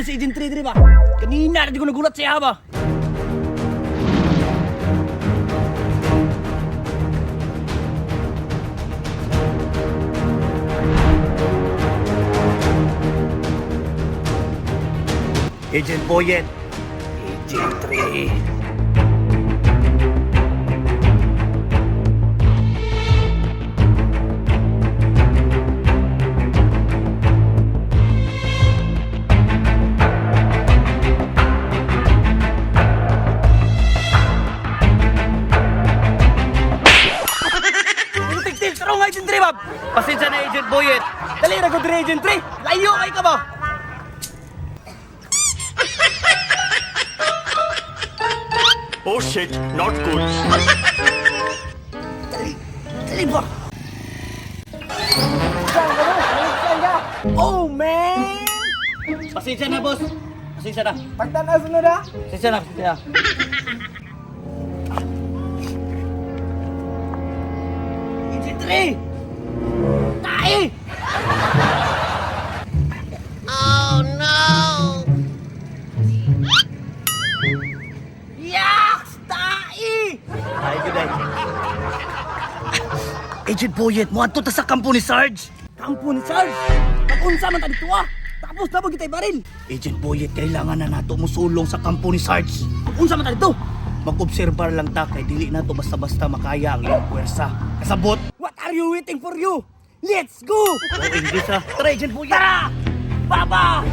na si Agent 3 ba? Kanina na di ko nagulat siya ba? Agent Boyet. Agent 3. Tarong Agent 3 ba? Pasensya na Agent Boyet. Dali na ko Agent 3. Layo kay ka ba? Oh shit, not good. Dali ba? Oh man! Pasensya na boss. Pasensya na. Pagtanaw sunod ha? Pasensya na. Pasensya na. Agent 3! Tae! Oh no! Yaks! Tae! Ay, good day. Agent Boyet, mo ato ta sa kampo ni Sarge. Kampo ni Sarge? Pag-unsa man ta dito ah. Tapos na bagay tayo baril. Agent Boyet, kailangan na nato musulong sa kampo ni Sarge. Pag-unsa man ta dito? Mag-obserbar lang ta kay dili nato basta-basta makaya ang iyong puwersa. Kasabot. What are you waiting for you? Let's go! Oh, English ah. Tara, Agent Boyet. Tara! Baba!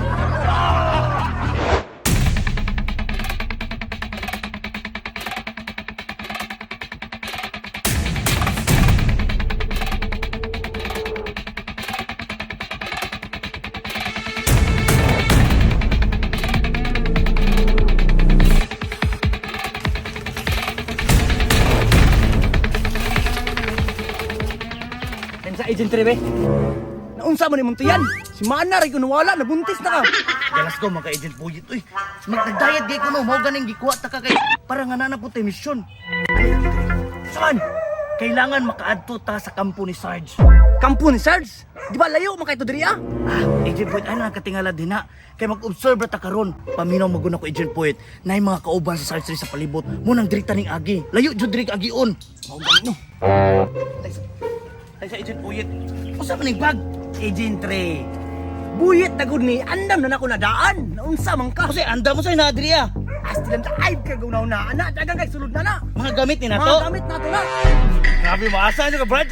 Sa Agent 3 be. Naunsa man imong tuyan? Si Mana ray kuno wala, nabuntis na ka. Galas ko mga Agent Boyet uy. Nagda-diet gay kuno mao ganing gikuha ta ka kay para nga nanapot tay mission. Saan? Kailangan makaadto ta sa kampo ni Sarge. Kampo ni Sarge? Di ba layo man kay to diri ah? Agent Boyet ana katingala din na. Kay mag-observe ta karon. Paminaw maguna ko Agent Boyet. Nay mga kauban sa Sarge sa palibot. Munang diri taning agi. Layo jud diri agion. Mao ganing no. Ay sa Agent Boyet. Usa man ning bag? Agent 3. Buyet na gud ni andam na nako nadaan. Naunsa man ka? Kasi andam mo sa na diri ah. Astilan ta ay ka gunaw na ana dagang kay sulod na na. Mga gamit ni nato. Mga gamit nato na. Grabe mo asa nyo ka Brad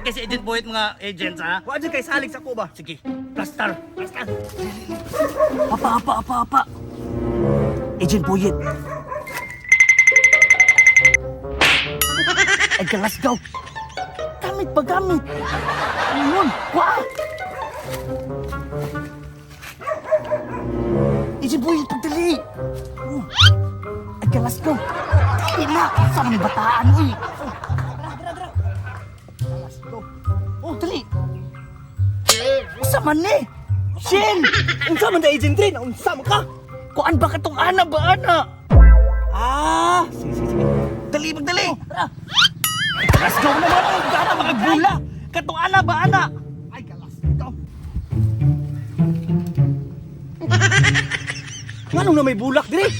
kay si Agent Boyet mga agents ha. Wa kay salig sa ko ba? Sige. Plaster. Apa. Agent Boyet. Ay galas daw. Gamit pa gamit. Ayun. Wah! Agent Boyet, pagdali. Ay galas daw. Dali na. Saan ni bataan mo eh. Galas daw. Oh, dali. Unsa man ni? Shin! Unsa man da Agent 3? Unsa man ka? Kuan ba katong ana ba ana? Sige. Dali, magdali. Tara. Galas daw naman ang gana makagbula. Katong ana ba ana? Ay, galas daw. Manong na may bulak diri?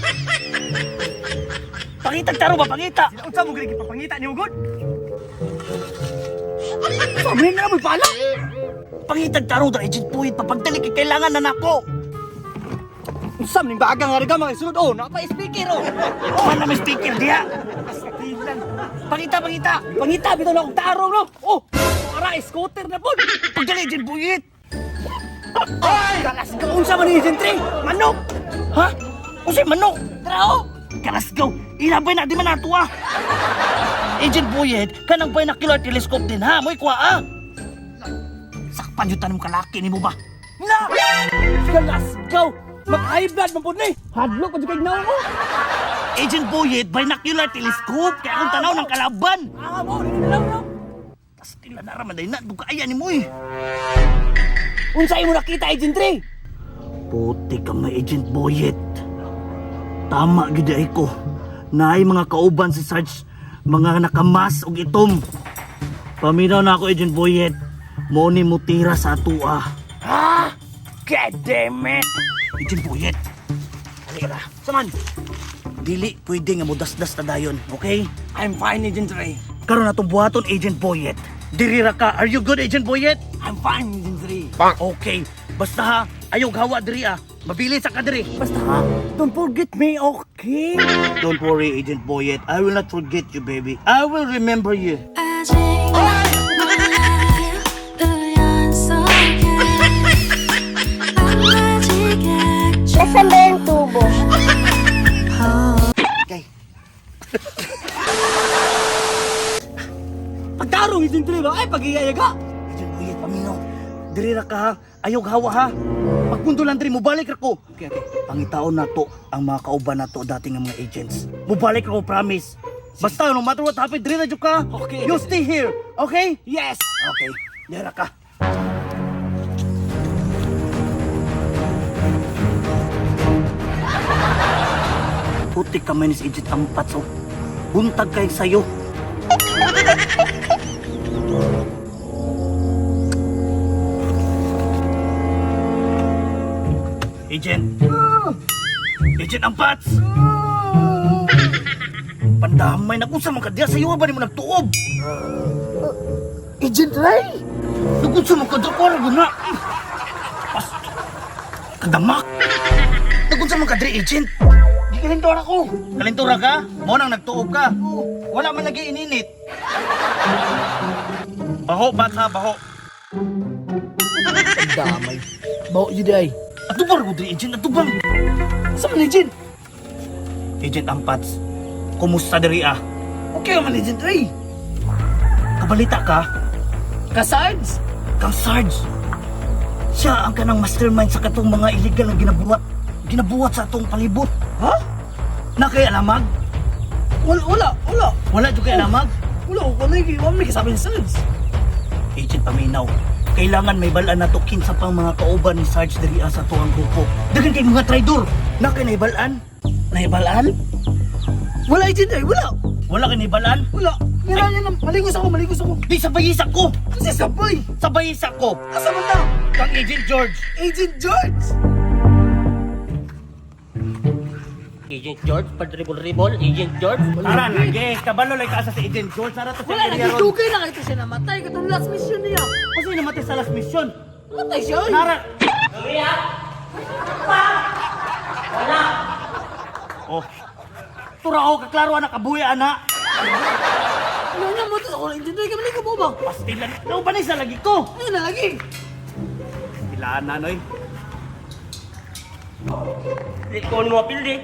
Pangitag taro ba, pangita? Unsa mo gigi papangita ni Ugod? Sabi na may pala. Pangitag taro da Agent Boyet papagdali kay kailangan na nako. Unsa ning bagang nga mga isunod oh, napa-speaker oh. Oh, na may speaker diha. Pangita bitaw na og taro no. Oh, ara scooter na pod. Pagdali Agent Boyet. Ay, galas ka unsa man ni Agent 3? Manok. Ha? Unsa manok? Tara oh. Galas go. Ilabay na di man ato ah. Agent Boyet, kanang binocular telescope din ha. Moy kuha ah. Sakpan jud tanom kalaki nimo ba? Na! Galas go. Mag-high blood man pod ni. Hadlok pa kay gnaw ko. Agent Boyet, binocular telescope kaya akong tanaw ng kalaban. Mo, nilalaw no. Tas tila na raman na dugaya ni mo eh. Unsay mo nakita Agent 3? Puti ka may Agent Boyet. Tama gid ay ko. Naay mga kauban si Sarge, mga nakamas og itom. Paminaw na ako Agent Boyet. Mo ni mo tira sa atua. Ha? God damn it! Agent Boyet. Halika na. Saman. Dili, pwede nga mo dasdas na dayon, okay? I'm fine, Agent Ray. Karon na itong buhaton, Agent Boyet. Dirira ka. Are you good, Agent Boyet? I'm fine, Agent Ray. Okay. Basta ha, ayog hawa diri ah. Mabilis sa kadiri. Basta ha, don't forget me, okay? Don't worry, Agent Boyet. I will not forget you, baby. I will remember you. 아직 몰라요 또 약속해 아직겠죠 Nasaan ba yung tubo? Okay. Pagtarong, Agent Ray ba? Ay, pag-iyayaga. Agent Boyet, paminaw. Dirira ka ha. Ayog hawa ha. Pagpundo lang diri, mubalik ako. Okay. Pangitaon na to ang mga kauban na to dating ang mga agents. Mubalik ako, promise. Basta, no matter what happen, diri na dyan ka. Okay. You stay here, okay? Yes. Okay. Dira ka. Putik ka man is agent ampat, so. Buntag kayo sa'yo. Agent! Agent Ampats! Pandamay na kung sa mga kadya sa'yo ba ni mo nagtuob? Agent Ray! Nagkun sa mga kadya ko na Pas! Kadamak! Nagkun sa mga kadya, Agent! Di kalintura ko! Kalintura ka? Mo nang nagtuob ka? Wala man lagi ininit. Baho, bata, baho. Damay. Bawa yun ay. Atubang ko diri, Agent, atubang. Saan man, Agent? Agent Ampats, kumusta diri ah? Okay man, Agent Ray. Kabalita ka? Kasards? Kang Sarge. Siya ang kanang mastermind sa katong mga illegal na ginabuhat sa atong palibot. Ha? Na kay alamag? Wala. Wala jud kay alamag? Wala may kasabi ni Sards. Agent Paminaw, kailangan may balaan na to kinsa pang mga kauban ni Sarge diri sa tuang grupo. Dagan kay mga traidor. Na kay naibalaan? Naibalaan? Wala agent ay, wala. Wala kay naibalaan? Wala. Meron niya na, maligos ako. Di sabayisak ko. Kasi sabay. Sabayisak ko. Asa man na? Kang Agent George. Agent George. Agent George, padribol-ribol, Agent George. Tara na, yes. Kabalo lang ka sa si Agent George. Tara to sa Wala, area ron. nagdugay na kayo siya namatay. Katong last mission niya. Kasi namatay sa last mission. Namatay siya. Ay. Tara. Oh. Tura ako, kaklaro anak, kabuya anak. Ano na mo ito? Ako agent ay kami ka mo ba? Pastilan. Ano ba na isa lagi ko? Ano na lagi? Ilaan na, Noy. Ikaw ni mo apil di.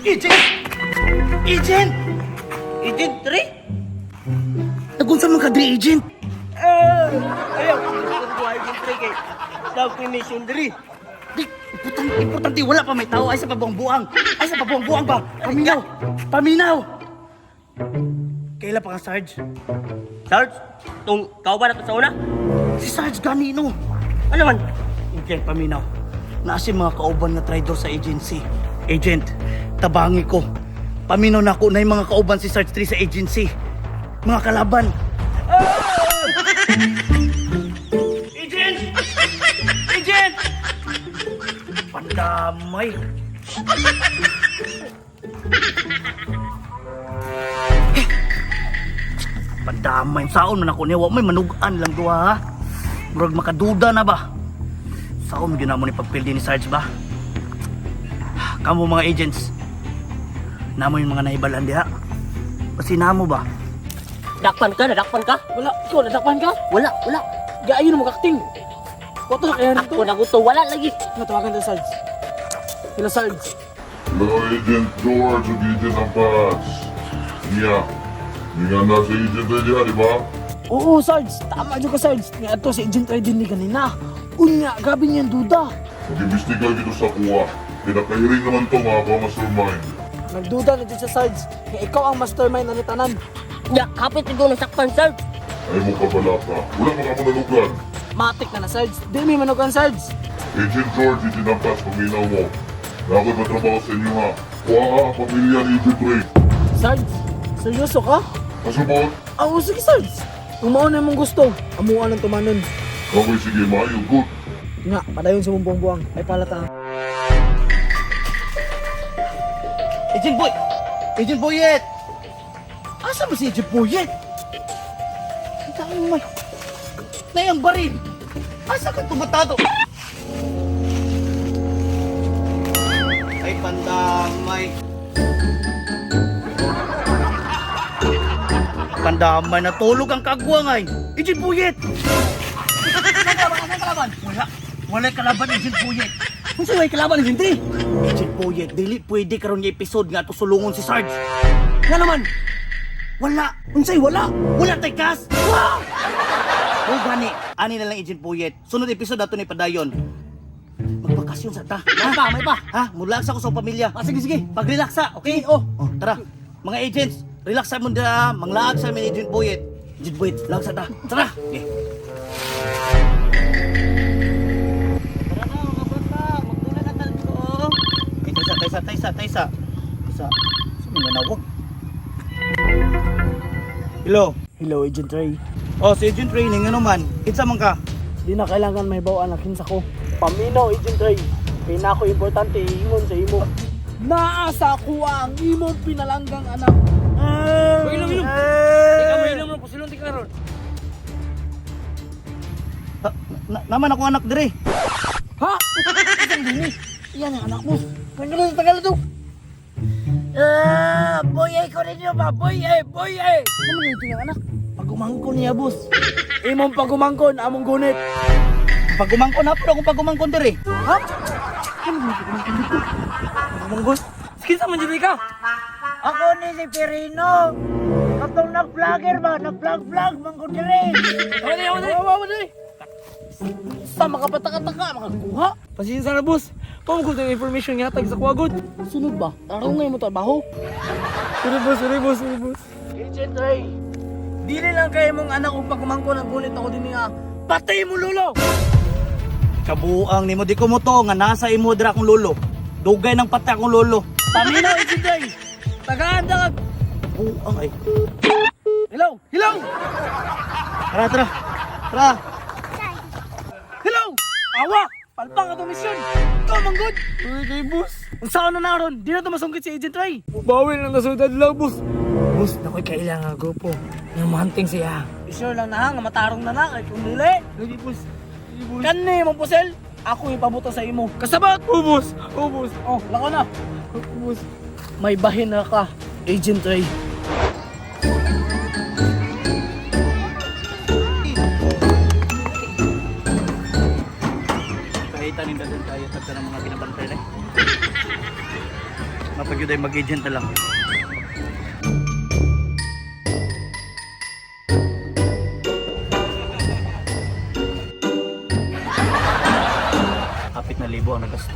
Agent! Agent! Agent 3? Nagunsa man ka diri, Agent? Ayaw, kung buhay Agent 3 kay Dawag ni Mission 3. Di, importante, wala pa may tao. Ay sa pabuang-buang. Ay sa pabuang-buang ba? Paminaw! Kaila pa ka, Sarge? Sarge, itong kauban na ito sa una? Si Sarge ganino. Ano man? Agent Paminaw. Naasi mga kauban nga traidor sa agency. Agent, tabangi ko. Paminaw na ako na yung mga kauban si Sarge 3 sa agency. Mga kalaban. Agent! Agent! Pandamay. Pandamay. Saon man ako niya. Wa may manugan lang duha ha. Murag makaduda na ba? Saon mo yun na mo ni pagpildi ni Sarge ba? Kamu mga agents. Namo yung mga naibalan diha. Kasi namo ba? Dakpan ka? Nadakpan ka? Wala. Ikaw, nadakpan ka? Wala. Gaayon mo kakting. Wato na kaya nito. Ako na gusto, wala lagi. Natawagan tayo Sards. Hello Sards. Hello, Agent George ug Agent Ampats. Niya, nga na si Agent Ray diha, di ba? Oo Sards. Tama dyan ka Sards. Nga ito si Agent Ray din ni kanina. Unya, gabi niyan duda. Nag-imbestiga dito sa kuha. Pinakahiring naman to mga ka-mastermind. Nagduda na dyan sa Sards. Nga ikaw ang mastermind na nitanan. Ya, kapit ito nasakpan, Sarge. Ay mo kabala ka. Wala mga manalugan. Matik na Sards. Di may manugan Sards. Agent George, Agent Ampats, paminaw mo. Na ako'y matrabaho sa inyo ha. Kuha ka ang pamilya ni Agent Ray. Sards, seryoso ka? Kasubot, Oo, sige Sards. Kung mauna mong gusto, amuan ng tumanon. Okay, sige, maayo, good. Nga, padayon sa mong buwang. Ay palata. Agent Boy! Agent Boyet! Asa ba si Agent Boyet? Ang taong may... Nayang baril! Asa ka tumatado? Ay, pandamay. Pandamay, natulog ang kagwangay. Agent Boyet! Anong kalaban? Wala. Wala kalaban, Agent Boyet. Kung sa'yo ay kalaban, Agent Trey? Agent Boyet, dili pwede karon nga episode nga to sulungon si Sarge. Nga naman, wala. Unsay wala? Wala tay kas. Wow! O gani, ani na lang Agent Boyet. Sunod episode ato ni padayon. Magbakasyon sa ta. May pa. Ha? Mulaksa ko sa pamilya. Ah, sige, sige. Pag-relaxa, okay? Oh, tara. Mga agents, relax sa munda. Manglaag sa amin Agent Boyet. Agent Boyet, laag sa ta. Tara. Okay. Tara na, mga bata. Magtula na tayo ko. Taysa. Sa mga nawag. Hello. Hello, Agent Ray. Oh, si Agent Training, ano man? Kitsa man ka? Di na kailangan may bawaan na kinsa ko. Paminaw, Agent Ray. Kaya na ako importante ingon sa imo. Naasa ko ang imong pinalanggang anak. Ilom. Ikaw mo ilom ng pusilong ti karon. Naman ako anak dire. Ha? Isang dini. Iyan ang anak mo. Pagkala sa Tagalog to. Boy ko rin yun ba? Boy. Ano mo yung anak? Pagumangkon niya, boss. Imong pagumangkon, among gunit. Pagumangkon na po akong pagumangkon dire. Ha? Munggus. Sige sa man jud ka. Ako ni si Perino. Katong nag-vlogger ba? Nag-vlog mangkon dire. Awa dali. Sa makapataka-taka, makakuha. Pasensya na boss. Pamugod ang information nga tag sa kuwagod. Sunod ba? Tarong mo trabaho. Sorry boss. Agent Ray. Dili lang kayo mong anak kung pagumangkon ang gunit ako din nga. Patay mo lulo! Kabuang nimo di ko mo to nga nasa imo dira akong lolo. Dugay ng patay akong lolo. Paminaw, Agent Ray. Tagahanda ka. Buang ay. Hello! Tara. Hello! Awa! Palpang ato misyon! Ikaw manggod! Uy kay boss. Kung saan na naroon, di na ito masungkit si Agent Ray. Bawil lang nasudad lang boss. Boss, nakoy kailangan grupo. Nga mahanting siya. Sure lang na nga matarong na na kay kung dili. Lagi boss. Kani mong pusel, ako ipabuto sa imo. Kasabat! Oh boss. Oh, lako na. Boss. May bahin na ka, Agent Ray. Kahitan din dadun tayo tagsa ng mga binabantay na. Mapagyud ay mag-agent na lang. Kapit na libo ang nagasto.